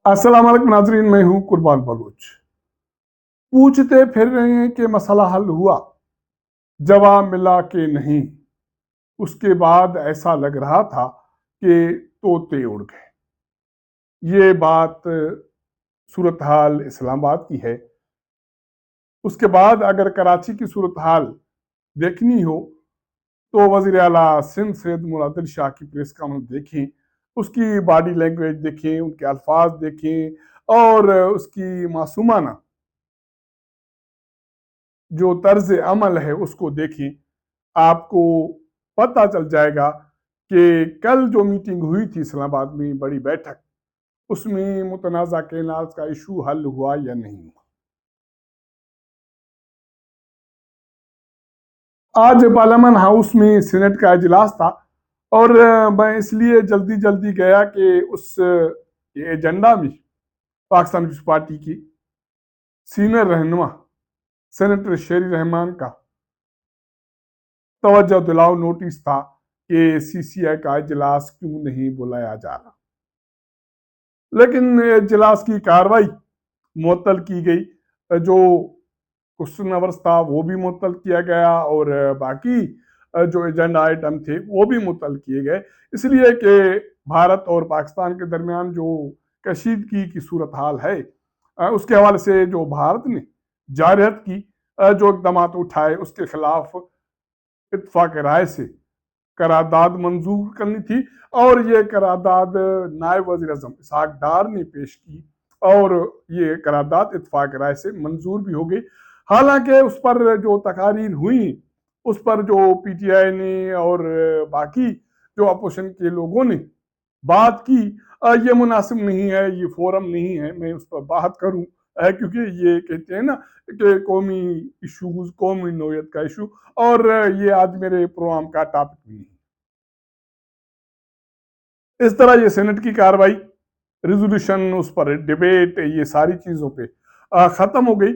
अस्सलाम वालेकुम नाजरीन, मैं हूं कुर्बान बलूच। पूछते फिर रहे हैं कि मसला हल हुआ, जवाब मिला कि नहीं। उसके बाद ऐसा लग रहा था कि तोते उड़ गए। ये बात सूरत हाल इस्लामाबाद की है। उसके बाद अगर कराची की सूरत हाल देखनी हो तो वजीर आला सिंध सैयद मुराद शाह की प्रेस कॉन्फ्रेंस देखें, उसकी बॉडी लैंग्वेज देखें, उनके अल्फाज देखें और उसकी मासूमाना जो तर्ज अमल है उसको देखें। आपको पता चल जाएगा कि कल जो मीटिंग हुई थी इस्लामाबाद में, बड़ी बैठक, उसमें मुतनाज़ा कैनाल का इशू हल हुआ या नहीं हुआ। आज पार्लियामेंट हाउस में सीनेट का इजलास था और मैं इसलिए जल्दी जल्दी गया कि उस एजेंडा में पाकिस्तान पीपल्स पार्टी की सीनियर रहनुमा सेनेटर शेरी रहमान का तवज्जो दिलाओ नोटिस था कि सीसीआई का इजलास क्यों नहीं बुलाया जा रहा। लेकिन इजलास की कार्रवाई मुअत्तल की गई। जो क्वेश्चन आवर्स था वो भी मुअत्तल किया गया और बाकी जो एजेंडा आइटम थे वो भी मुअत्तल किए गए, इसलिए कि भारत और पाकिस्तान के दरमियान जो कशीदगी की सूरत हाल है, उसके हवाले से जो भारत ने जारहत की, जो इकदाम उठाए उसके खिलाफ इत्तफाक राय से करारदाद मंजूर करनी थी। और ये करारदाद नायब वजीर अजम इसहाक डार ने पेश की और ये करारदाद इत्तफाक राय से मंजूर भी हो गई। हालांकि उस पर जो तकारीर हुई, उस पर जो पीटीआई ने और बाकी जो अपोजिशन के लोगों ने बात की, ये मुनासिब नहीं है, ये फोरम नहीं है मैं उस पर बात करूं, क्योंकि ये कहते हैं ना कि कौमी इशूज, कौमी नोयत का इशू, और ये आज मेरे प्रोग्राम का टॉपिक भी नहीं। इस तरह ये सेनेट की कार्रवाई, रिजोल्यूशन, उस पर डिबेट, ये सारी चीजों पे खत्म हो गई।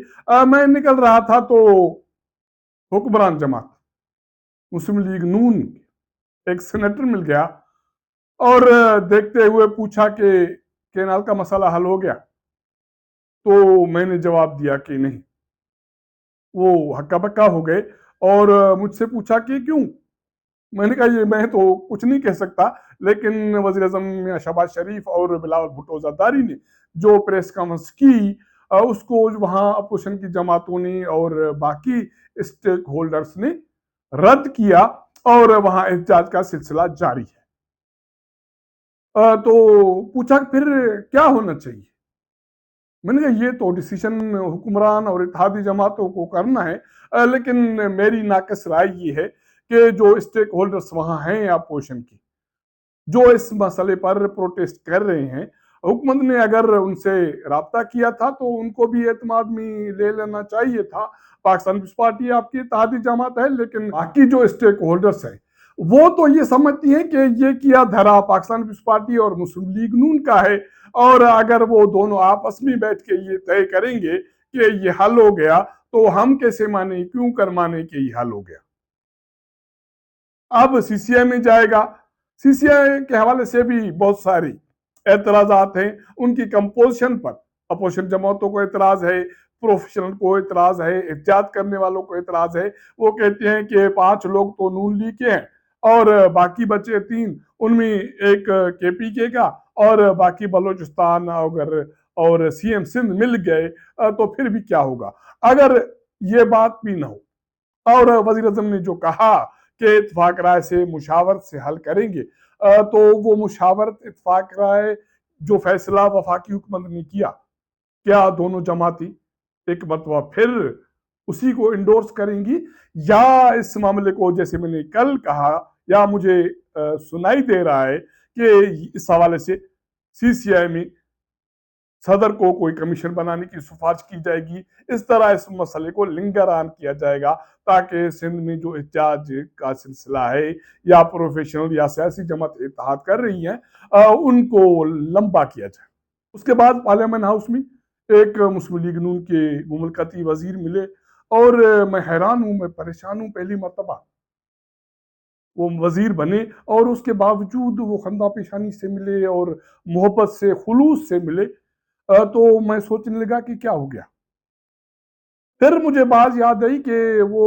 मैं निकल रहा था तो हुक्मरान जमात मुस्लिम लीग नून एक सेनेटर मिल गया और देखते हुए पूछा कि केनाल का मसला हल हो गया। तो मैंने जवाब दिया कि नहीं। वो हक्का बक्का हो गए और मुझसे पूछा कि क्यों। मैंने कहा ये मैं तो कुछ नहीं कह सकता, लेकिन वजीर अजम शहबाज शरीफ और बिलावल भुट्टो जरदारी ने जो प्रेस कॉन्फ्रेंस की, उसको वहां अपोजिशन की जमातों ने और बाकी स्टेक होल्डर्स ने रद्द किया और वहां एहतजाज का सिलसिला जारी है। तो पूछा फिर क्या होना चाहिए। मैंने कहा ये तो डिसीजन हुक्मरान और इत्तेहादी जमातों को करना है, लेकिन मेरी नाकस राय ये है कि जो स्टेक होल्डर्स वहां हैं अपोजिशन की, जो इस मसले पर प्रोटेस्ट कर रहे हैं, हुकूमत ने अगर उनसे रब्ता किया था तो उनको भी एतमाद में ले लेना चाहिए था। पाकिस्तान पीपल्स पार्टी आपकी इत्तेहादी जमात है, लेकिन बाकी जो स्टेक होल्डर्स हैं वो तो ये समझती हैं कि ये किया धरा पाकिस्तान पीपल्स पार्टी और मुस्लिम लीग नून का है, और अगर वो दोनों आपस में बैठ के ये तय करेंगे कि ये हल हो गया तो हम कैसे माने, क्यों कर माने कि ये हल हो गया। अब सीसीआई में जाएगा। सीसीआई के हवाले से भी बहुत सारी एतराजात हैं। उनकी कंपोजिशन पर अपोजिशन जमातों को एतराज है, प्रोफेशनल को एतराज है, एहतियात करने वालों को एतराज है। वो कहते हैं कि 5 लोग तो नून लीग के हैं और बाकी बचे 3, उनमें एक केपीके का और बाकी बलोचिस्तान अगर और सीएम सिंध मिल गए तो फिर भी क्या होगा अगर ये बात भी ना हो। और वजीर अजम ने जो कहा कि इतफाक राय से, मुशावरत से हल करेंगे, तो वो मुशावरत, इतफाक राय, जो फैसला वफाकी हुकूमत ने किया, क्या दोनों जमाती एक मरतबा फिर उसी को इंडोर्स करेंगी, या इस मामले को जैसे मैंने कल कहा, या मुझे सुनाई दे रहा है कि इस हवाले से सीसीआई में सदर को कोई कमीशन बनाने की सिफारिश की जाएगी। इस तरह इस मसले को लिंगर ऑन किया जाएगा ताकि सिंध में जो एहतजाज का सिलसिला है, या प्रोफेशनल या सियासी जमात इत्तेहाद कर रही हैं, उनको लंबा किया जाए। उसके बाद पार्लियामेंट हाउस में एक मुस्लिम लीग नून के मुमलकती वजीर मिले और मैं हैरान हूं, मैं परेशान हूं। पहली मरतबा वो वजीर बने और उसके बावजूद वो खंदा पेशानी से मिले और मोहब्बत से, खुलूस से मिले। तो मैं सोचने लगा कि क्या हो गया। फिर मुझे बात याद आई कि वो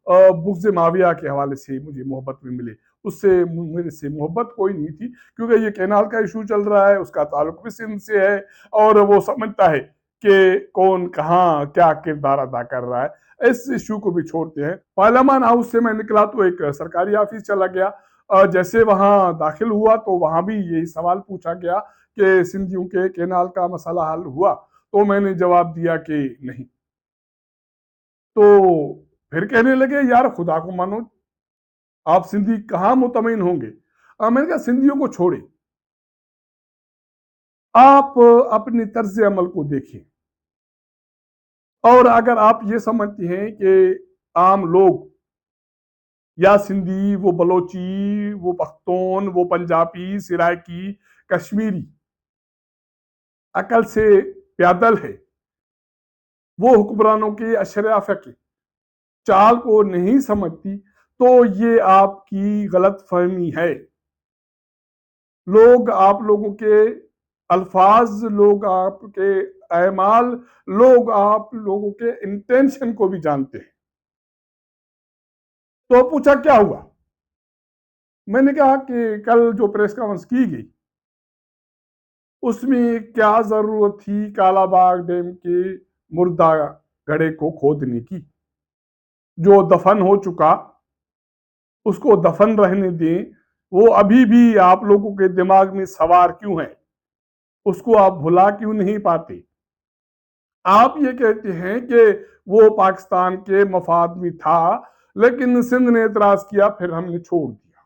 बुग़्ज़ माविया के हवाले से मुझे मोहब्बत में मिले। उससे मेरे से मोहब्बत कोई नहीं थी, क्योंकि ये कैनाल का इशू चल रहा है, उसका ताल्लुक भी सिंध से है और वो समझता है कि कौन कहाँ क्या किरदार अदा कर रहा है। इस इशू को भी छोड़ते हैं। पार्लियामान हाउस से मैं निकला तो एक सरकारी ऑफिस चला गया। जैसे वहाँ दाखिल हुआ तो वहाँ भी यही सवाल पूछा गया कि सिंधियों के कैनाल का मसला हल हुआ? तो मैंने जवाब दिया कि नहीं। तो फिर कहने लगे यार खुदा को मानो, आप सिंधी कहाँ मुतमईन होंगे। मैंने कहा सिंधियों को छोड़े, आप अपनी तर्ज अमल को देखें, और अगर आप ये समझते हैं कि आम लोग या सिंधी, वो बलोची, वो पख्तून, वो पंजाबी, सिराइकी, कश्मीरी अकल से प्यादल है, वो हुक्मरानों के अशराफ की चाल को नहीं समझती, तो ये आपकी गलत फहमी है। लोग आप लोगों के अल्फाज, लोग आपके अमाल, लोग आप लोगों के इंटेंशन को भी जानते हैं। तो पूछा क्या हुआ। मैंने कहा कि कल जो प्रेस कॉन्फ्रेंस की गई उसमें क्या जरूरत थी कालाबाग डैम के मुर्दा घड़े को खोदने की। जो दफन हो चुका उसको दफन रहने दें। वो अभी भी आप लोगों के दिमाग में सवार क्यों है, उसको आप भुला क्यों नहीं पाते। आप ये कहते हैं कि वो पाकिस्तान के मफाद में था, लेकिन सिंध ने एतराज किया, फिर हमने छोड़ दिया।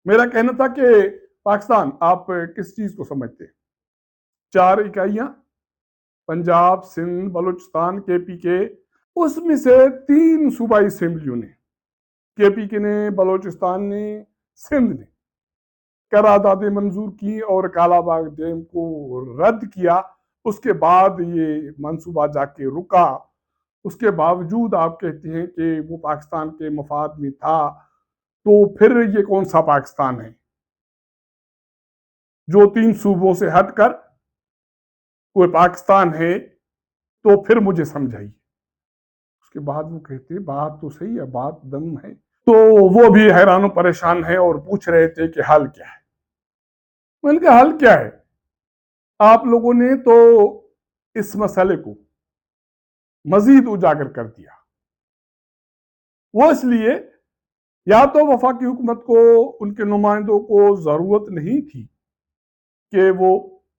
मेरा कहना था कि पाकिस्तान आप किस चीज को समझते हैं? 4 इकाइयां, पंजाब, सिंध, बलूचिस्तान, केपी के, उसमें से 3 सूबाई असेंबलियों ने, केपी के ने, बलूचिस्तान ने, सिंध ने करारदादें मंजूर की और कालाबाग डैम को रद्द किया। उसके बाद ये मंसूबा जाके रुका। उसके बावजूद आप कहते हैं कि वो पाकिस्तान के मफाद में था, तो फिर ये कौन सा पाकिस्तान है जो 3 सूबों से हटकर कोई पाकिस्तान है? तो फिर मुझे समझाइए। उसके बाद वो कहते हैं बात तो सही है, बात दम है। तो वो भी हैरान परेशान है और पूछ रहे थे कि हल क्या है। मैंने कहा हल क्या है, आप लोगों ने तो इस मसले को मजीद उजागर कर दिया। वो इसलिए, या तो वफाकी हुकूमत को, उनके नुमाइंदों को जरूरत नहीं थी कि वो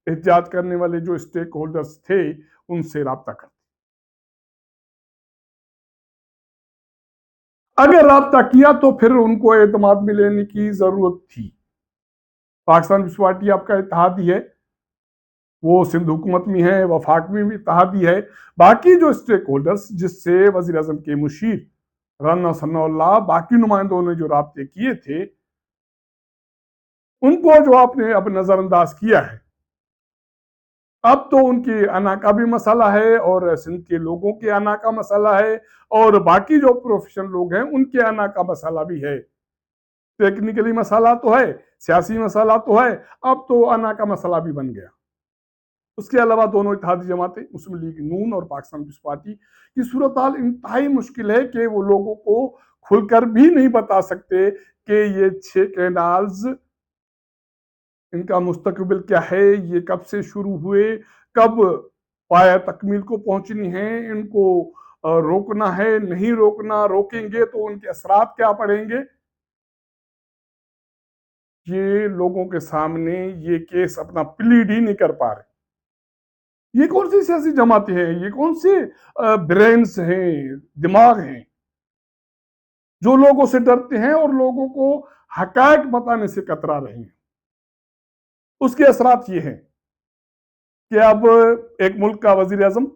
एहतियात करने वाले जो स्टेक होल्डर्स थे उनसे रब्ता करते। अगर रब्ता किया तो फिर उनको एतमाद में लेने की जरूरत थी। पाकिस्तान पीपल्स पार्टी आपका इत्तेहादी है, वो सिंध हुकूमत में है, वफाक में भी इत्तेहादी है। बाकी जो स्टेक होल्डर्स, जिससे वजीर अजम के मुशीर राना सन्नाउल्लाह, बाकी नुमाइंदों ने जो रब्ते किए थे, उनको जो आपने अब नजरअंदाज किया है, अब तो उनकी अना का भी मसला है और सिंध के लोगों के अना का मसला है और बाकी जो प्रोफेशनल लोग हैं उनके अना का मसला भी है। टेक्निकली मसला तो है, सियासी मसला तो है, अब तो अना का मसला भी बन गया। उसके अलावा दोनों इत्तेहादी जमातें, मुस्लिम लीग नून और पाकिस्तान पीपल्स पार्टी की सूरत हाल इंतहाई मुश्किल है कि वो लोगों को खुलकर भी नहीं बता सकते कि ये 6 कैनाल्स, इनका मुस्तकबिल क्या है, ये कब से शुरू हुए, कब पाया तकमील को पहुंचनी है, इनको रोकना है, नहीं रोकना, रोकेंगे तो उनके असरात क्या पड़ेंगे। ये लोगों के सामने ये केस अपना प्लीड ही नहीं कर पा रहे। ये कौन सी सियासी जमातें हैं, ये कौन से ब्रेन्स हैं, दिमाग हैं, जो लोगों से डरते हैं और लोगों को हकायक बताने से कतरा रहे हैं। उसके असरात ये हैं कि अब एक मुल्क का वजीर आजम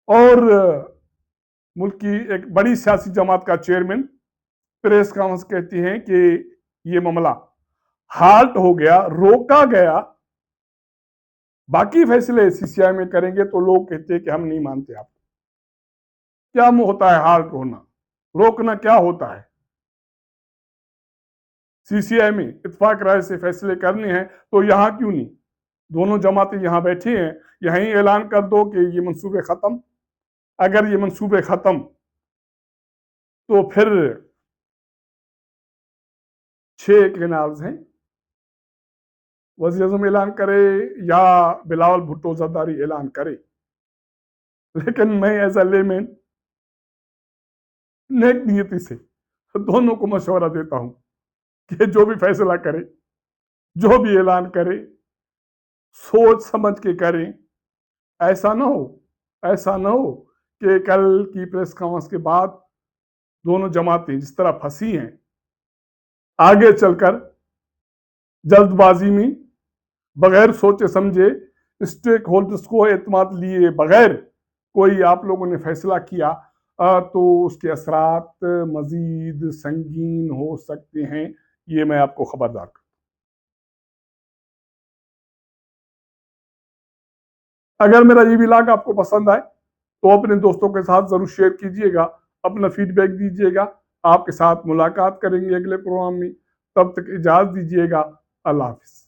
और मुल्क की एक बड़ी सियासी जमात का चेयरमैन प्रेस कॉन्फ्रेंस कहती हैं कि ये मामला हाल्ट हो गया, रोका गया, बाकी फैसले सीसीआई में करेंगे। तो लोग कहते हैं कि हम नहीं मानते। आप क्या होता है हाल्ट होना, रोकना क्या होता है? सीसीआई में इत्तेफाक राय से फैसले करने हैं तो यहाँ क्यों नहीं? दोनों जमातें यहाँ बैठी हैं, यहीं ऐलान कर दो कि ये मंसूबे खत्म। अगर ये मंसूबे खत्म तो फिर 6 कैनाल्स हैं, वज़ीर आज़म ऐलान करे या बिलावल भुट्टो जरदारी ऐलान करे, लेकिन मैं एज अ लेमैन नेक नियति से दोनों को मशवरा देता हूं कि जो भी फैसला करे, जो भी ऐलान करे, सोच समझ के करें। ऐसा ना हो ऐसा ना हो कि कल की प्रेस कॉन्फ्रेंस के बाद दोनों जमातें जिस तरह फंसी हैं, आगे चलकर जल्दबाजी में बगैर सोचे समझे स्टेक होल्डर्स को एतमाद लिए बगैर कोई आप लोगों ने फैसला किया तो उसके असरात मजीद संगीन हो सकते हैं, ये मैं आपको खबरदार कर। अगर मेरा ये व्लॉग आपको पसंद आए तो अपने दोस्तों के साथ जरूर शेयर कीजिएगा, अपना फीडबैक दीजिएगा। आपके साथ मुलाकात करेंगे अगले प्रोग्राम में, तब तक इजाजत दीजिएगा। अल्लाह हाफिज।